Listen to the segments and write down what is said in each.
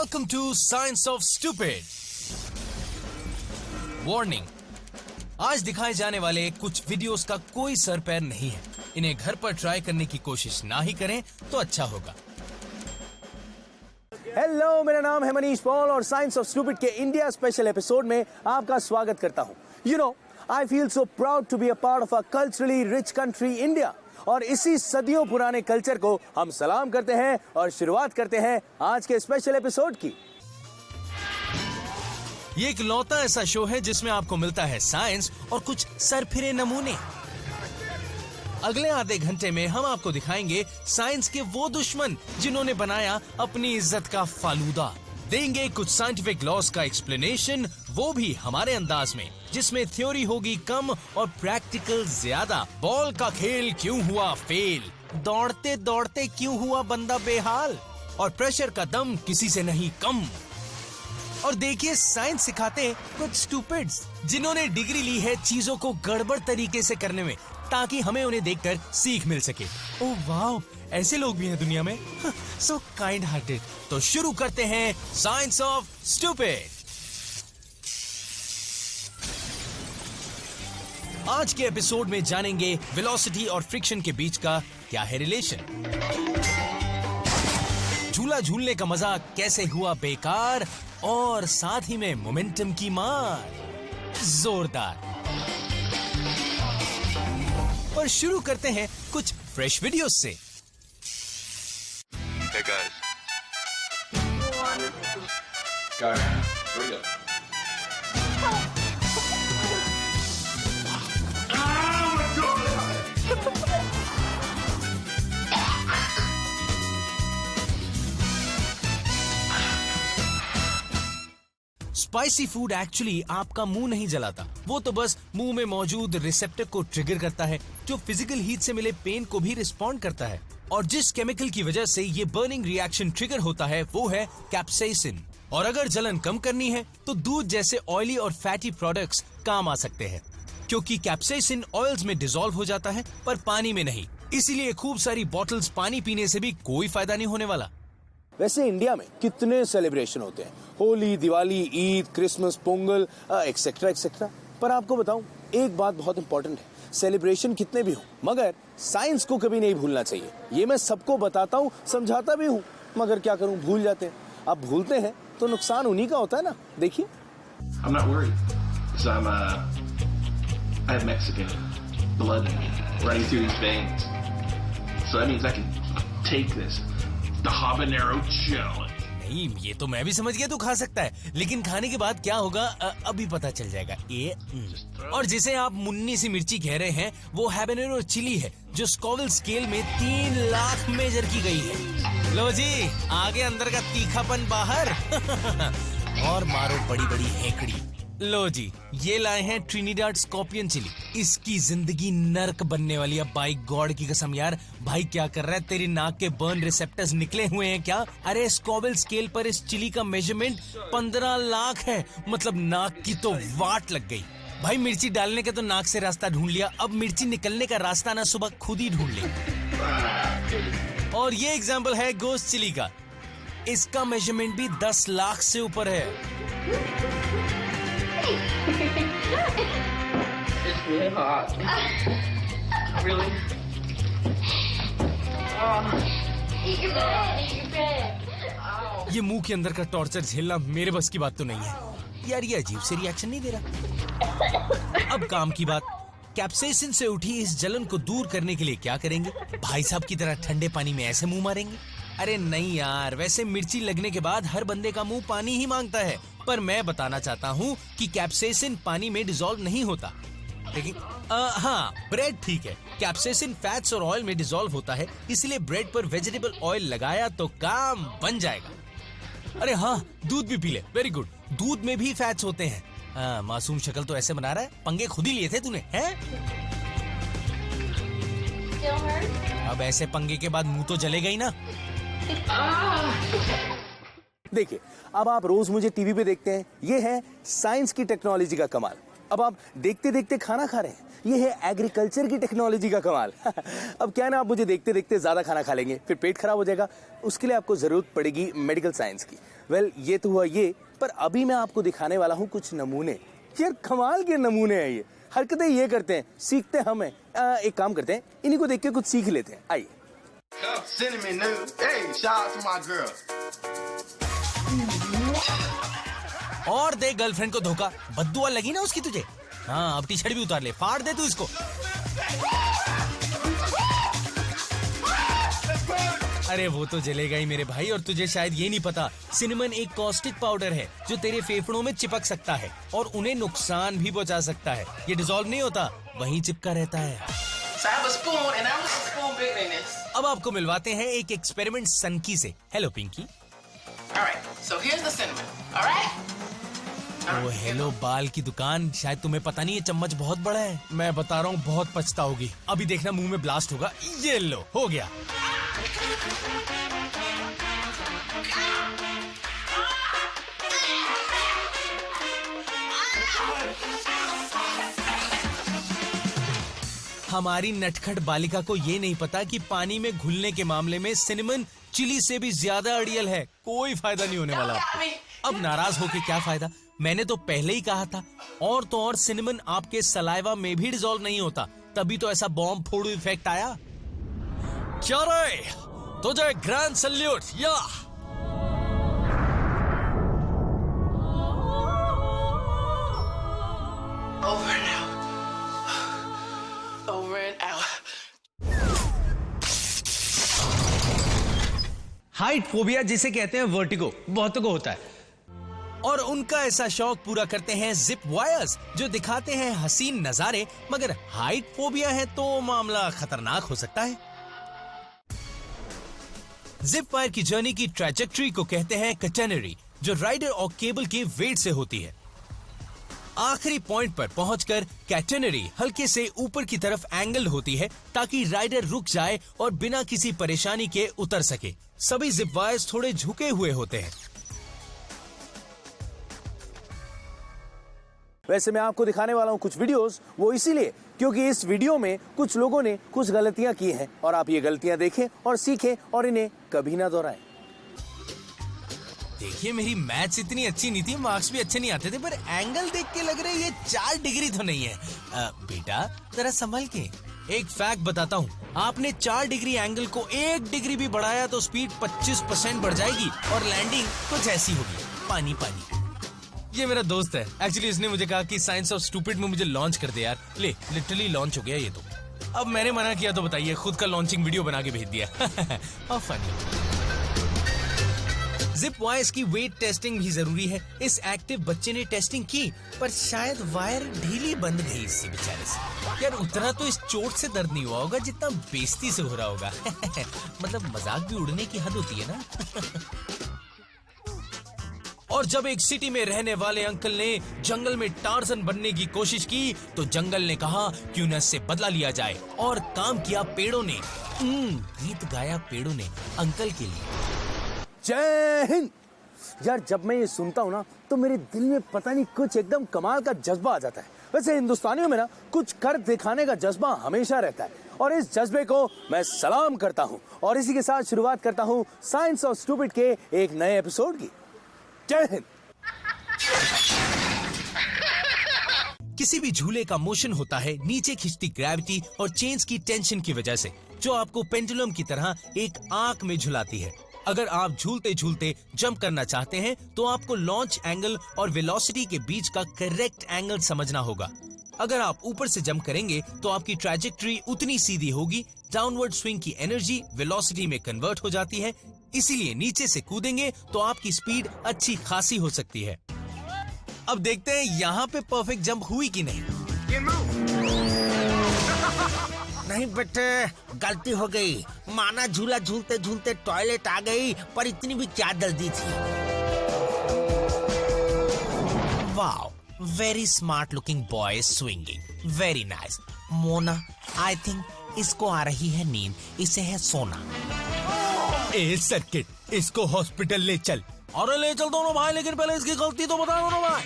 Welcome to Science of Stupid. Warning. आज दिखाए जाने वाले कुछ वीडियोस का कोई सर पैर नहीं है. इन्हें घर पर ट्राई करने की कोशिश ना ही करें तो अच्छा होगा. हेलो, मेरा नाम है मनीष पॉल और साइंस ऑफ स्टूपिड के इंडिया स्पेशल एपिसोड में आपका स्वागत करता हूं. You know, I feel so proud to be a part of a culturally rich country India. और इसी सदियों पुराने कल्चर को हम सलाम करते हैं और शुरुआत करते हैं आज के स्पेशल एपिसोड की. ये एक लौता ऐसा शो है जिसमें आपको मिलता है साइंस और कुछ सरफिरे नमूने. अगले आधे घंटे में हम आपको दिखाएंगे साइंस के वो दुश्मन जिन्होंने बनाया अपनी इज्जत का फालूदा. देंगे कुछ साइंटिफिक लॉज का एक्सप्लेनेशन, वो भी हमारे अंदाज में, जिसमें थ्योरी होगी कम और प्रैक्टिकल ज्यादा. बॉल का खेल क्यों हुआ फेल, दौड़ते दौड़ते क्यों हुआ बंदा बेहाल, और प्रेशर का दम किसी से नहीं कम. और देखिए, साइंस सिखाते कुछ स्टूपिड्स जिन्होंने डिग्री ली है चीजों को गड़बड़ तरीके से करने में, ताकि हमें उन्हें देखकर सीख मिल सके. ओह वाह, ऐसे लोग भी हैं दुनिया में. So kind hearted. तो शुरू करते हैं साइंस ऑफ स्टूपिड. आज के एपिसोड में जानेंगे वेलोसिटी और फ्रिक्शन के बीच का क्या है रिलेशन. झूला झूलने का मजा कैसे हुआ बेकार, और साथ ही में मोमेंटम की मार जोरदार. और शुरू करते हैं कुछ फ्रेश वीडियोस से. Hey guys. Go. Here we go. Spicy food actually आपका मुंह नहीं जलाता, वो तो बस मुंह में मौजूद रिसेप्टर को ट्रिगर करता है, जो फिजिकल हीट से मिले पेन को भी रिस्पॉन्ड करता है. और जिस केमिकल की वजह से ये बर्निंग रिएक्शन ट्रिगर होता है वो है कैप्साइसिन. और अगर जलन कम करनी है तो दूध जैसे ऑयली और फैटी प्रोडक्ट्स काम आ सकते हैं, क्योंकि कैप्साइसिन ऑयल्स में डिसॉल्व हो जाता है पर पानी में नहीं. इसीलिए खूब सारी बॉटल्स पानी पीने से भी कोई फायदा नहीं होने वाला. वैसे इंडिया में कितने सेलिब्रेशन होते हैं, Holi, Diwali, Eid, Christmas, Pongal, etcetera etcetera. पर आपको बताऊं, एक बात बहुत इंपॉर्टेंट है, सेलिब्रेशन कितने भी हो, मगर साइंस को कभी नहीं भूलना चाहिए. ये मैं सबको बताता हूँ, समझाता भी हूँ, मगर क्या करूँ, भूल जाते हैं. अब भूलते हैं तो नुकसान उन्हीं का होता है ना. देखिए, I'm not worried because I have Mexican blood running through these veins, so that means I can take this, the habanero challenge. नहीं, ये तो मैं भी समझ गया तू खा सकता है, लेकिन खाने के बाद क्या होगा अभी पता चल जाएगा. और जिसे आप मुन्नी सी मिर्ची कह रहे हैं वो हैबनेरो चिली है, जो स्कोविल स्केल में 3 लाख मेजर की गई है. लो जी, आगे अंदर का तीखापन बाहर. और मारो बड़ी बड़ी हेकड़ी. लो जी, ये लाए हैं ट्रिनिडाड स्कॉर्पियन चिली. इसकी जिंदगी नर्क बनने वाली है. बाई गॉड की कसम यार, भाई क्या कर रहा है, तेरी नाक के बर्न रिसेप्टर्स निकले हुए हैं क्या? अरे स्कोविल स्केल पर इस चिली का मेजरमेंट 15 लाख है. मतलब नाक की तो वाट लग गई. भाई मिर्ची डालने के तो नाक से रास्ता ढूंढ लिया, अब मिर्ची निकलने का रास्ता ना सुबह खुद ही ढूंढ ले. और ये एग्जाम्पल है गोश्त चिली का. इसका मेजरमेंट भी 10 लाख से ऊपर है. It's really hot. Really? Eat your bread. Eat your bread. ये मुंह के अंदर का टॉर्चर झेलना मेरे बस की बात तो नहीं है यार. ये अजीब से रिएक्शन नहीं दे रहा. अब काम की बात. कैप्साइसिन से उठी इस जलन को दूर करने के लिए क्या करेंगे? भाई साहब की तरह ठंडे पानी में ऐसे मुंह मारेंगे? अरे नहीं यार, वैसे मिर्ची लगने के बाद हर बंदे का मुंह पानी ही मांगता है, पर मैं बताना चाहता हूँ कि कैप्साइसिन पानी में डिसॉल्व नहीं होता. लेकिन हाँ, ब्रेड ठीक है, कैप्साइसिन फैट्स और ऑयल में डिसॉल्व होता है, इसलिए ब्रेड पर वेजिटेबल ऑयल लगाया तो काम बन जाएगा. अरे हाँ, दूध भी पी ले. Very good. दूध में भी फैट्स होते हैं. हाँ, मासूम शक्ल तो ऐसे बना रहा है, पंगे खुद ही लिए थे तूने, हैं? अब ऐसे पंगे के बाद मुंह तो जलेगा ही ना. देखिए, अब आप रोज मुझे टीवी पे देखते हैं, ये है साइंस की टेक्नोलॉजी का कमाल. अब आप देखते देखते खाना खा रहे हैं, ये है एग्रीकल्चर की टेक्नोलॉजी का कमाल। अब क्या है ना, आप मुझे देखते देखते ज्यादा खाना खा लेंगे, फिर पेट खराब हो जाएगा, उसके लिए आपको जरूरत पड़ेगी मेडिकल साइंस की। वेल, ये तो हुआ ये, पर अभी मैं आपको दिखाने वाला हूँ कुछ नमूने। यार कमाल के नमूने हैं ये, हरकतें ये करते हैं, सीखते हम हैं। एक काम करते हैं, इन्हीं को देख के कुछ सीख लेते हैं, आइए। Cinnamon, dude. Hey, shout out to my girl. और दे गर्लफ्रेंड को धोखा, बद्दुआ लगी ना उसकी तुझे। हाँ, अब टी शर्ट भी उतार ले, फाड़ दे तू इसको। अरे वो तो जलेगा ही मेरे भाई, और तुझे शायद ये नहीं पता, सिनेमन एक कॉस्टिक पाउडर है जो तेरे फेफड़ों में चिपक सकता है और उन्हें नुकसान भी पहुंचा सकता है। ये डिसॉल्व नहीं होता, वहीं चिपका रहता है। So I have a spoon, and I want a spoon bigger than this. अब आपको मिलवाते हैं एक एक्सपेरिमेंट सनकी से। Hello Pinky. All right, so here's the cinnamon. All right? Oh hello बाल की दुकान, शायद तुम्हें पता नहीं है चम्मच बहुत बड़ा है। मैं बता रहा हूँ बहुत पछताओगी। अभी देखना मुंह में ब्लास्ट होगा। ये लो, हो गया। हमारी नटखट बालिका को ये नहीं पता कि पानी में घुलने के मामले में सिनेमन चिली से भी ज्यादा अड़ियल है। कोई फायदा नहीं होने वाला आपको। अब नाराज होके क्या फायदा, मैंने तो पहले ही कहा था। और तो और सिनेमन आपके सलाइवा में भी डिसॉल्व नहीं होता, तभी तो ऐसा बॉम्ब फोड़ू इफेक्ट आया। क्या रे, तुझे ग्रैंड सैल्यूट। या Over and out. Over and out. Height phobia जिसे कहते हैं वर्टिगो, बहुतों को होता है। और उनका ऐसा शौक पूरा करते हैं जिप वायर्स, जो दिखाते हैं हसीन नजारे, मगर हाइट फोबिया है तो मामला खतरनाक हो सकता है। जिप वायर की जर्नी की ट्रैजेक्टरी को कहते हैं कैटेनरी, जो राइडर और केबल के वेट से होती है। आखिरी पॉइंट पर पहुंचकर कैटेनरी हल्के से ऊपर की तरफ एंगल होती है ताकि राइडर रुक जाए और बिना किसी परेशानी के उतर सके। सभी जिप वायर्स थोड़े झुके हुए होते हैं। वैसे मैं आपको दिखाने वाला हूँ कुछ वीडियोस, वो इसीलिए क्योंकि इस वीडियो में कुछ लोगों ने कुछ गलतियां की हैं और आप ये गलतियां देखें और सीखें और इन्हें कभी ना दोहराएं। देखिए, मेरी मैथ्स इतनी अच्छी नहीं थी, मार्क्स भी अच्छे नहीं आते थे, पर एंगल देख के लग रहा है ये 4 डिग्री तो नहीं है। बेटा जरा संभल के। एक फैक्ट बताता हूँ, आपने 4 डिग्री एंगल को 1 डिग्री भी बढ़ाया तो स्पीड 25% बढ़ जाएगी और लैंडिंग कुछ ऐसी होगी, पानी पानी। ये मेरा दोस्त है, एक्चुअली इसने मुझे कहा कि साइंस ऑफ स्टूपिड में मुझे लॉन्च कर दे यार। ले, लिटरली लॉन्च हो गया ये तो। अब मैंने मना किया तो बताइए, खुद का लॉन्चिंग वीडियो बना के भेज दिया। How funny. जिप वायर्स की वेट टेस्टिंग भी जरूरी है। इस एक्टिव बच्चे ने टेस्टिंग की, पर शायद वायर ढीली बंध गई इससे बेचारे से। यार उतना तो इस चोट से दर्द नहीं हुआ होगा जितना बेइज्जती से हो रहा होगा। मतलब मजाक भी उड़ने की हद होती है ना। और जब एक सिटी में रहने वाले अंकल ने जंगल में टार्जन बनने की कोशिश की तो जंगल ने कहा क्यों न इससे बदला लिया जाए, और काम किया पेड़ों ने। गीत गाया पेड़ों ने अंकल के लिए। जय हिंद। यार जब मैं ये सुनता हूँ ना तो मेरे दिल में पता नहीं कुछ एकदम कमाल का जज्बा आ जाता है। वैसे हिंदुस्तानियों में ना कुछ कर दिखाने का जज्बा हमेशा रहता है और इस जज्बे को मैं सलाम करता हूँ। और इसी के साथ शुरुआत करता हूँ साइंस ऑफ स्टूपिड के एक नए एपिसोड की। जय हिंद। किसी भी झूले का मोशन होता है नीचे खिंचती ग्रेविटी और चेन्स की टेंशन की वजह से, जो आपको पेंडुलम की तरह एक आंख में झुलाती है। अगर आप झूलते झूलते जंप करना चाहते हैं तो आपको लॉन्च एंगल और वेलोसिटी के बीच का करेक्ट एंगल समझना होगा। अगर आप ऊपर से जंप करेंगे तो आपकी ट्रैजेक्टरी उतनी सीधी होगी, डाउनवर्ड स्विंग की एनर्जी वेलोसिटी में कन्वर्ट हो जाती है। इसीलिए नीचे से कूदेंगे तो आपकी स्पीड अच्छी खासी हो सकती है। अब देखते हैं यहाँ पे परफेक्ट जंप हुई कि नहीं। नहीं बेटे, गलती हो गई। माना झूला झूलते झूलते टॉयलेट आ गई, पर इतनी भी क्या जल्दी थी। Wow, very smart looking boy swinging, very nice. Mona, I think इसको आ रही है नींद, इसे है सोना। ए सर्किट, इसको हॉस्पिटल ले चल। अरे ले चल दोनों भाई, लेकिन पहले इसकी गलती तो बता दोनों भाई।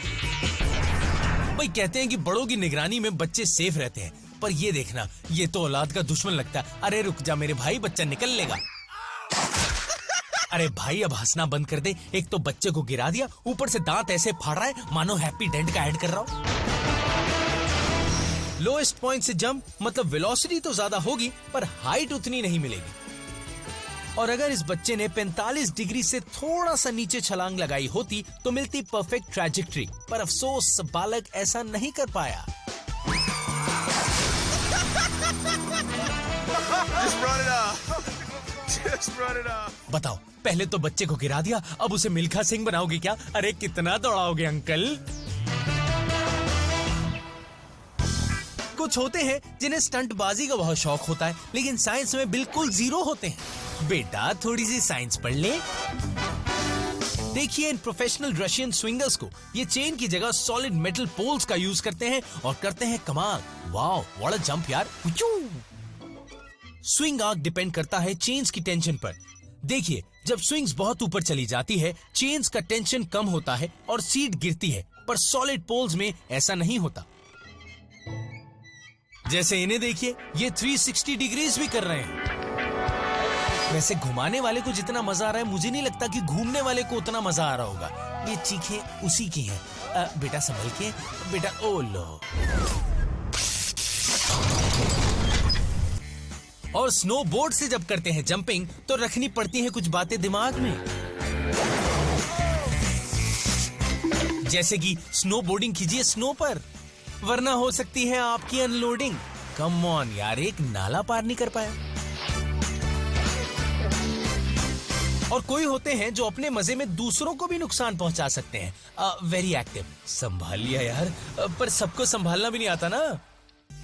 भाई कहते हैं कि बड़ों की निगरानी में बच्चे सेफ रहते हैं, पर ये देखना, ये तो औलाद का दुश्मन लगता है। अरे रुक जा मेरे भाई, बच्चा निकल लेगा। अरे भाई अब हंसना बंद कर दे, एक तो बच्चे को गिरा दिया, ऊपर से दांत ऐसे फाड़ रहा है मानो हैप्पी डेंट का ऐड कर रहा हूं। लोएस्ट पॉइंट से जंप मतलब वेलोसिटी तो ज्यादा होगी पर हाइट उतनी नहीं मिलेगी। और अगर इस बच्चे ने 45 डिग्री से थोड़ा सा नीचे छलांग लगाई होती तो मिलती परफेक्ट ट्रैजेक्टरी, पर अफसोस बालक ऐसा नहीं कर पाया। बताओ, पहले तो बच्चे को गिरा दिया, अब उसे मिल्खा सिंह बनाओगे क्या? अरे कितना दौड़ाओगे अंकल? कुछ होते हैं जिन्हें स्टंटबाजी का बहुत शौक होता है, लेकिन साइंस में बिल्कुल जीरो होते हैं। बेटा थोड़ी सी साइंस पढ़ ले। देखिए इन प्रोफेशनल रशियन स्विंगर्स को, ये चेन की जगह सॉलिड मेटल पोल्स का यूज करते हैं और करते हैं कमाल। वाओ व्हाट अ जंप यार। स्विंग आर्क डिपेंड करता है चेन्स की टेंशन पर। देखिए जब स्विंग्स बहुत ऊपर चली जाती है, चेन्स का टेंशन कम होता है और सीट गिरती है, पर सॉलिड पोल्स में ऐसा नहीं होता। जैसे इन्हें देखिए, ये 360 डिग्रीज भी कर रहे हैं। वैसे घुमाने वाले को जितना मजा आ रहा है, मुझे नहीं लगता कि घूमने वाले को उतना मजा आ रहा होगा। ये चीखें उसी की हैं। बेटा संभल के, बेटा। ओ लो। और स्नोबोर्ड से जब करते हैं जंपिंग तो रखनी पड़ती है कुछ बातें दिमाग में, जैसे कि स्नोबोर्डिंग कीजिए स्नो पर, वरना हो सकती है आपकी अनलोडिंग। कम ऑन यार, एक नाला पार नहीं कर पाया। और कोई होते हैं जो अपने मजे में दूसरों को भी नुकसान पहुंचा सकते हैं। Very active. संभाल लिया यार, पर सबको संभालना भी नहीं आता ना।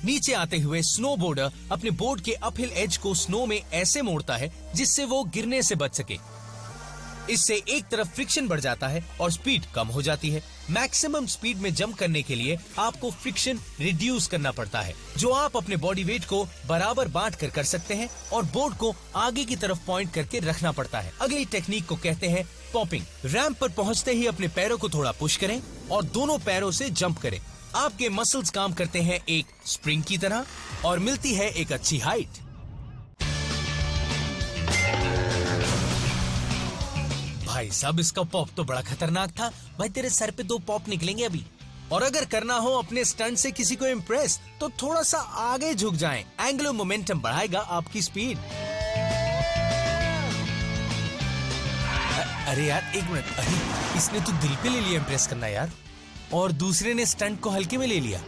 नीचे आते हुए स्नोबोर्डर अपने बोर्ड के अपहिल एज को स्नो में ऐसे मोड़ता है जिससे वो गिरने से बच सके। इससे एक तरफ फ्रिक्शन बढ़ जाता है और स्पीड कम हो जाती है। मैक्सिमम स्पीड में जंप करने के लिए आपको फ्रिक्शन रिड्यूस करना पड़ता है, जो आप अपने बॉडी वेट को बराबर बांट कर सकते हैं, और बोर्ड को आगे की तरफ पॉइंट करके रखना पड़ता है। अगली टेक्निक को कहते हैं पॉपिंग। रैंप पर पहुंचते ही अपने पैरों को थोड़ा पुश करें और दोनों पैरों से जंप करें। आपके मसल्स काम करते हैं एक स्प्रिंग की तरह और मिलती है एक अच्छी हाइट। भाई साहब इसका पॉप तो बड़ा खतरनाक था। भाई तेरे सर पे 2 पॉप निकलेंगे अभी। और अगर करना हो अपने स्टंट से किसी को इम्प्रेस तो थोड़ा सा आगे झुक जाएं। एंगुलर मोमेंटम बढ़ाएगा आपकी स्पीड। अरे यार एक मिनट, अरे इसने तो दिल पे ले लिया इम्प्रेस करना यार, और दूसरे ने स्टंट को हल्के में ले लिया।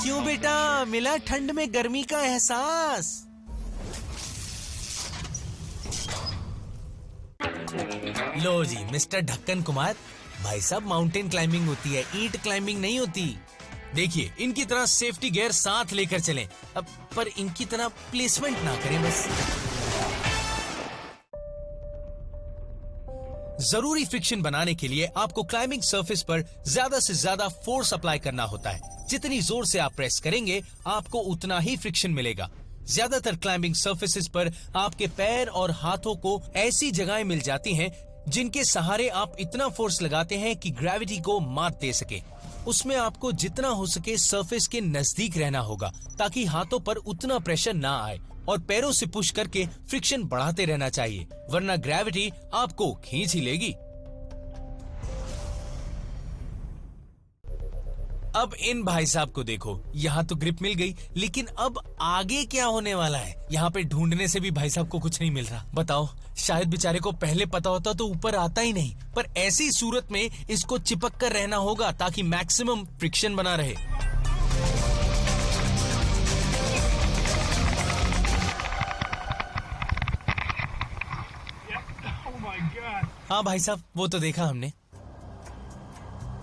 क्यों बेटा, मिला ठंड में गर्मी का एहसास। लो जी मिस्टर ढक्कन कुमार। भाई साहब माउंटेन क्लाइंबिंग होती है, ईंट क्लाइंबिंग नहीं होती। देखिए इनकी तरह सेफ्टी गियर साथ लेकर चलें, अब पर इनकी तरह प्लेसमेंट ना करें बस। जरूरी फ्रिक्शन बनाने के लिए आपको क्लाइंबिंग सरफेस पर ज्यादा से ज्यादा फोर्स अप्लाई करना होता है। जितनी जोर से आप प्रेस करेंगे आपको उतना ही फ्रिक्शन मिलेगा। ज्यादातर क्लाइंबिंग सरफेसेस पर आपके पैर और हाथों को ऐसी जगहें मिल जाती हैं जिनके सहारे आप इतना फोर्स लगाते हैं कि ग्रेविटी को मात दे सके। उसमें आपको जितना हो सके सरफेस के नजदीक रहना होगा ताकि हाथों पर उतना प्रेशर ना आए, और पैरों से पुश करके फ्रिक्शन बढ़ाते रहना चाहिए, वरना ग्रेविटी आपको खींच ही लेगी। अब इन भाई साहब को देखो, यहाँ तो ग्रिप मिल गई, लेकिन अब आगे क्या होने वाला है? यहाँ पे ढूंढने से भी भाई साहब को कुछ नहीं मिल रहा। बताओ, शायद बेचारे को पहले पता होता तो ऊपर आता ही नहीं, पर ऐसी सूरत में इसको चिपक कर रहना होगा ताकि मैक्सिमम फ्रिक्शन बना रहे। हाँ भाई साहब, वो तो देखा हमने।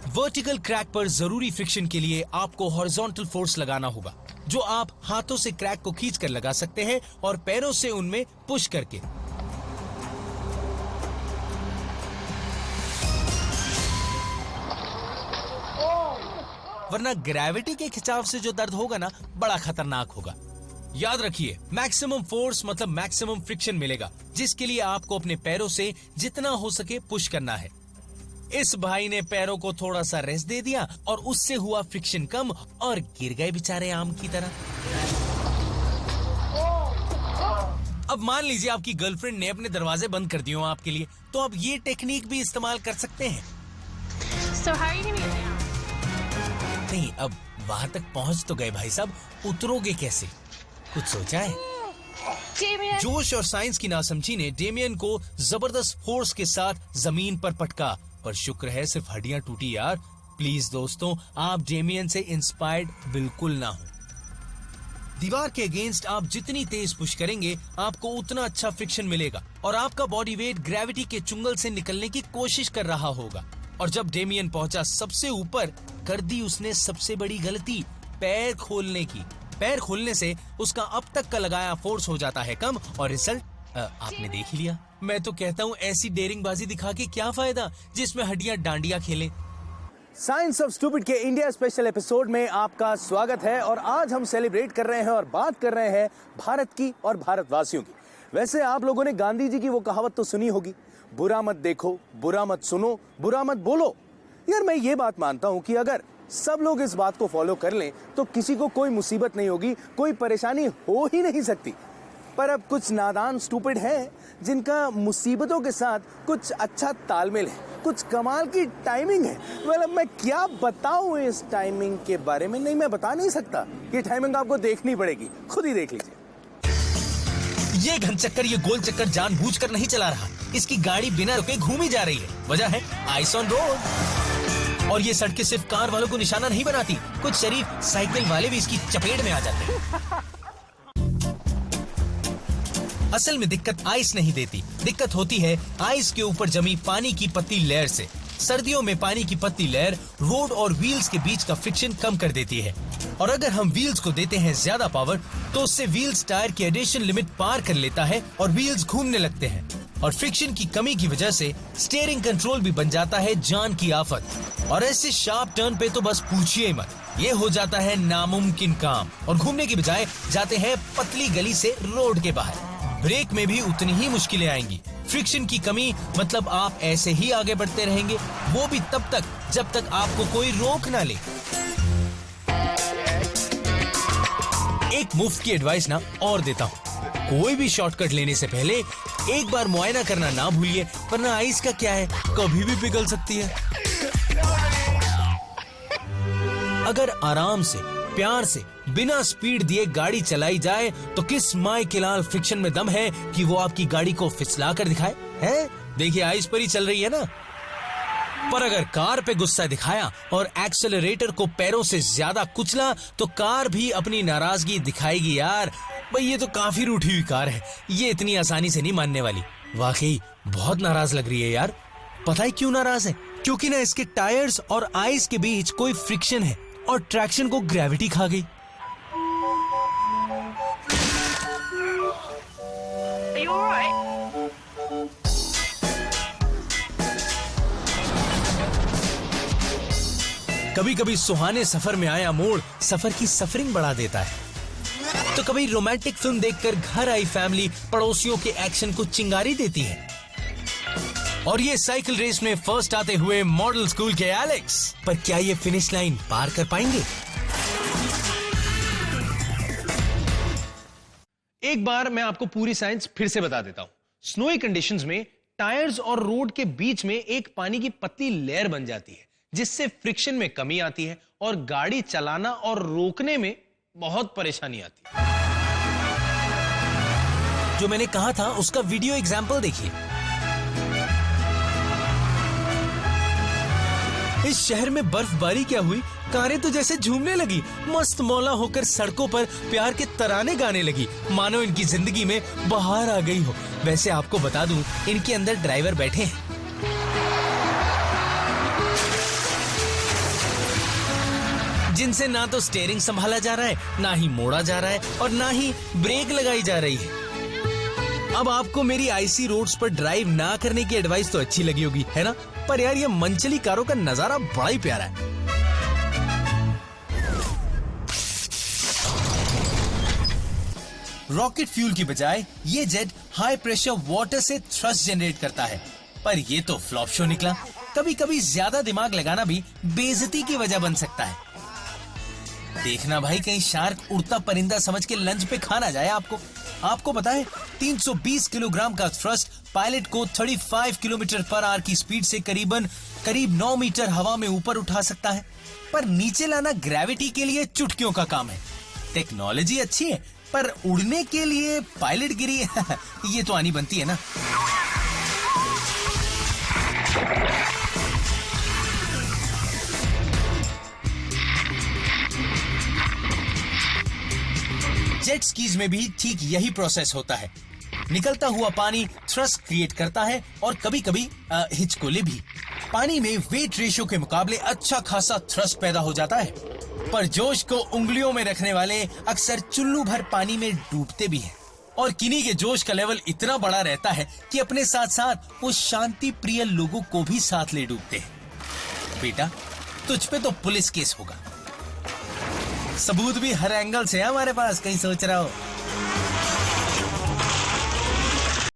वर्टिकल क्रैक पर जरूरी फ्रिक्शन के लिए आपको हॉरिजॉन्टल फोर्स लगाना होगा, जो आप हाथों से क्रैक को खींचकर लगा सकते हैं और पैरों से उनमें पुश करके। वरना ग्रेविटी के खिंचाव से जो दर्द होगा ना, बड़ा खतरनाक होगा। याद रखिए, मैक्सिमम फोर्स मतलब मैक्सिमम फ्रिक्शन मिलेगा, जिसके लिए आपको अपने पैरों से जितना हो सके पुश करना है। इस भाई ने पैरों को थोड़ा सा रेस्ट दे दिया और उससे हुआ फ्रिक्शन कम और गिर गए बेचारे आम की तरह। अब मान लीजिए आपकी गर्लफ्रेंड ने अपने दरवाजे बंद कर दिए हो आपके लिए, तो आप ये टेक्निक भी इस्तेमाल कर सकते हैं। So how are you gonna get down? नहीं, अब वहां तक पहुंच तो गए भाई साहब, उतरोगे कैसे? कुछ सोचा है? Damien! जोश और साइंस की नासमझी ने डेमियन को जबरदस्त फोर्स के साथ जमीन पर पटका, पर शुक्र है सिर्फ हड्डियां टूटी यार। प्लीज दोस्तों, आप डेमियन से इंस्पायर्ड बिल्कुल ना हो। दीवार के अगेंस्ट आप जितनी तेज पुश करेंगे, आपको उतना अच्छा फ्रिक्शन मिलेगा और आपका बॉडी वेट ग्रेविटी के चुंगल से निकलने की कोशिश कर रहा होगा। और जब डेमियन पहुंचा सबसे ऊपर, कर दी उसने सबसे बड़ी गलती, पैर खोलने की। पैर खोलने से उसका अब तक का लगाया फोर्स हो जाता है कम और रिजल्ट आपने देख ही लिया। मैं तो कहता हूँ ऐसी डेयरिंगबाजी दिखा के क्या फायदा जिसमें हड्डियां डांडिया खेलें। साइंस ऑफ स्टूपिड के इंडिया स्पेशल एपिसोड में आपका स्वागत है और आज हम सेलिब्रेट कर रहे हैं और बात कर रहे हैं भारत की और भारतवासियों की। वैसे आप लोगों ने गांधी जी की वो कहावत तो सुनी होगी, बुरा मत देखो, बुरा मत सुनो, बुरा मत बोलो। यार मैं ये बात मानता हूँ कि अगर सब लोग इस बात को फॉलो कर लें तो किसी को कोई मुसीबत नहीं होगी, कोई परेशानी हो ही नहीं सकती। पर अब कुछ नादान स्टूपिड हैं जिनका मुसीबतों के साथ कुछ अच्छा तालमेल है, कुछ कमाल की टाइमिंग है। मतलब मैं क्या बताऊं इस टाइमिंग के बारे में, नहीं मैं बता नहीं सकता। ये टाइमिंग आपको देखनी पड़ेगी, खुद ही देख लीजिए। ये घन चक्कर, ये गोल चक्कर जानबूझकर नहीं चला रहा, इसकी गाड़ी बिना रुके घूमी जा रही है। वजह है आइस ऑन रोड। और ये सड़कें सिर्फ कार वालों को निशाना नहीं बनाती, कुछ शरीफ साइकिल वाले भी इसकी चपेट में आ जाते हैं। असल में दिक्कत आइस नहीं देती, दिक्कत होती है आइस के ऊपर जमी पानी की पतली लेयर से। सर्दियों में पानी की पतली लेयर रोड और व्हील्स के बीच का फ्रिक्शन कम कर देती है, और अगर हम व्हील्स को देते हैं ज्यादा पावर तो उससे व्हील्स टायर की एडिशन लिमिट पार कर लेता है और व्हील्स घूमने लगते हैं। और फ्रिक्शन की कमी की वजह से स्टीयरिंग कंट्रोल भी बन जाता है जान की आफत। और ऐसे शार्प टर्न पे तो बस पूछिए मत, ये हो जाता है नामुमकिन काम और घूमने की बजाय जाते हैं पतली गली से रोड के बाहर। ब्रेक में भी उतनी ही मुश्किलें आएंगी। फ्रिक्शन की कमी मतलब आप ऐसे ही आगे बढ़ते रहेंगे, वो भी तब तक जब तक आपको कोई रोक ना ले। एक मुफ्त की एडवाइस ना और देता हूँ, कोई भी शॉर्टकट लेने से पहले एक बार मुआयना करना ना भूलिए, वरना आइस का क्या है, कभी भी पिघल सकती है। अगर आराम से, प्यार से, बिना स्पीड दिए गाड़ी चलाई जाए तो किस माय के लाल फ्रिक्शन में दम है कि वो आपकी गाड़ी को फिसला कर दिखाए है? देखिए आइस पर ही चल रही है ना। पर अगर कार पे गुस्सा दिखाया और एक्सेलरेटर को पैरों से ज्यादा कुचला तो कार भी अपनी नाराजगी दिखाएगी यार। भाई ये तो काफी रूठी हुई कार है, ये इतनी आसानी से नहीं मानने वाली। वाकई बहुत नाराज लग रही है यार। पता है क्यों नाराज है? क्योंकि ना इसके टायर्स और आइस के बीच कोई फ्रिक्शन है और ट्रैक्शन को ग्रेविटी खा गई। Are you alright? कभी कभी सुहाने सफर में आया मोड़ सफर की सफरिंग बढ़ा देता है, तो कभी रोमांटिक फिल्म देखकर घर आई फैमिली पड़ोसियों के एक्शन को चिंगारी देती है। और ये साइकिल रेस में फर्स्ट आते हुए मॉडल स्कूल के एलेक्स, पर क्या ये फिनिश लाइन पार कर पाएंगे? एक बार मैं आपको पूरी साइंस फिर से बता देता हूं। स्नोई कंडीशंस में टायर्स और रोड के बीच में एक पानी की पतली लेयर बन जाती है, जिससे फ्रिक्शन में कमी आती है और गाड़ी चलाना और रोकने में बहुत परेशानी आती है। जो मैंने कहा था उसका वीडियो एग्जाम्पल देखिए। इस शहर में बर्फबारी क्या हुई, कारें तो जैसे झूमने लगी, मस्त मौला होकर सड़कों पर प्यार के तराने गाने लगी, मानो इनकी जिंदगी में बहार आ गई हो। वैसे आपको बता दूं, इनके अंदर ड्राइवर बैठे हैं। जिनसे ना तो स्टीयरिंग संभाला जा रहा है, ना ही मोड़ा जा रहा है और ना ही ब्रेक लगाई जा रही है। अब आपको मेरी आईसी रोड्स पर ड्राइव ना करने की एडवाइस तो अच्छी लगी होगी, है ना? पर यार ये मनचली कारों का नजारा बड़ा ही प्यारा है। रॉकेट फ्यूल की बजाय ये जेट हाई प्रेशर वाटर से थ्रस्ट जनरेट करता है। पर ये तो फ्लॉप शो निकला। कभी कभी ज्यादा दिमाग लगाना भी बेइज्जती की वजह बन सकता है। देखना भाई, कहीं शार्क उड़ता परिंदा समझ के लंच पे खा ना जाए आपको पता है 320 किलोग्राम का थ्रस्ट पायलट को 35 किलोमीटर पर आवर की स्पीड से करीब 9 मीटर हवा में ऊपर उठा सकता है। पर नीचे लाना ग्रेविटी के लिए चुटकियों का काम है। टेक्नोलॉजी अच्छी है, पर उड़ने के लिए पायलट गिरी ये तो आनी बनती है ना। जेट स्कीज में भी ठीक यही प्रोसेस होता है। निकलता हुआ पानी थ्रस्ट क्रिएट करता है और कभी कभी हिचकोले भी। पानी में वेट रेशियो के मुकाबले अच्छा खासा थ्रस्ट पैदा हो जाता है। पर जोश को उंगलियों में रखने वाले अक्सर चुल्लू भर पानी में डूबते भी हैं। और किन्हीं के जोश का लेवल इतना बड़ा रहता है कि अपने साथ साथ वो शांति प्रिय लोगों को भी साथ ले डूबते हैं। बेटा, तुझ पे तो पुलिस केस होगा। सबूत भी हर एंगल से है हमारे पास, कहीं सोच रहा हो।